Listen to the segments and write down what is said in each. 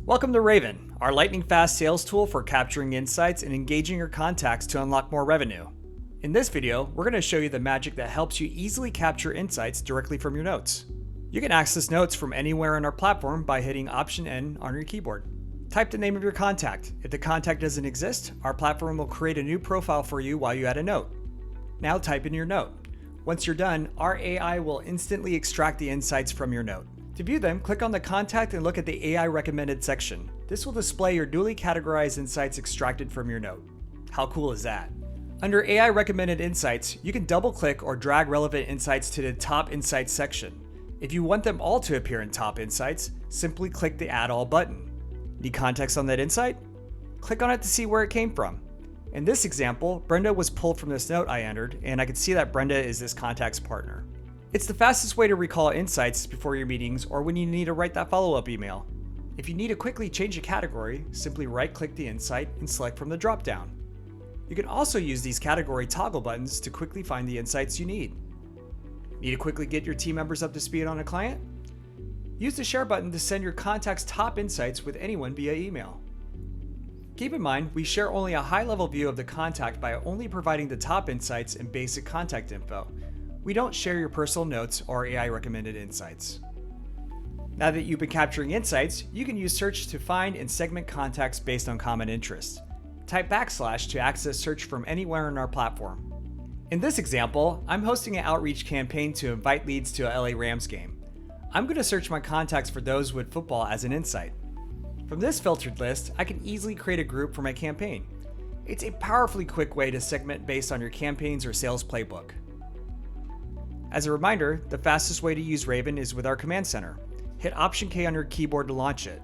Welcome to Ravyn, our lightning-fast sales tool for capturing insights and engaging your contacts to unlock more revenue. In this video, we're going to show you the magic that helps you easily capture insights directly from your notes. You can access notes from anywhere on our platform by hitting Option N on your keyboard. Type the name of your contact. If the contact doesn't exist, our platform will create a new profile for you while you add a note. Now type in your note. Once you're done, our AI will instantly extract the insights from your note. To view them, click on the Contact and look at the AI Recommended section. This will display your newly categorized insights extracted from your note. How cool is that? Under AI Recommended Insights, you can double-click or drag relevant insights to the Top Insights section. If you want them all to appear in Top Insights, simply click the Add All button. Need context on that insight? Click on it to see where it came from. In this example, Brenda was pulled from this note I entered, and I can see that Brenda is this contact's partner. It's the fastest way to recall insights before your meetings or when you need to write that follow-up email. If you need to quickly change a category, simply right-click the insight and select from the drop-down. You can also use these category toggle buttons to quickly find the insights you need. Need to quickly get your team members up to speed on a client? Use the share button to send your contact's top insights with anyone via email. Keep in mind, we share only a high-level view of the contact by only providing the top insights and basic contact info. We don't share your personal notes or AI recommended insights. Now that you've been capturing insights, you can use search to find and segment contacts based on common interests. Type / to access search from anywhere on our platform. In this example, I'm hosting an outreach campaign to invite leads to a LA Rams game. I'm going to search my contacts for those with football as an insight. From this filtered list, I can easily create a group for my campaign. It's a powerfully quick way to segment based on your campaigns or sales playbook. As a reminder, the fastest way to use Ravyn is with our command center. Hit Option K on your keyboard to launch it.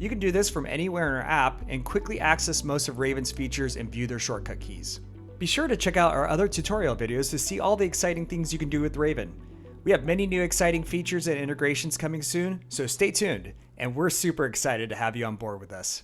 You can do this from anywhere in our app and quickly access most of Ravyn's features and view their shortcut keys. Be sure to check out our other tutorial videos to see all the exciting things you can do with Ravyn. We have many new exciting features and integrations coming soon, so stay tuned, and we're super excited to have you on board with us.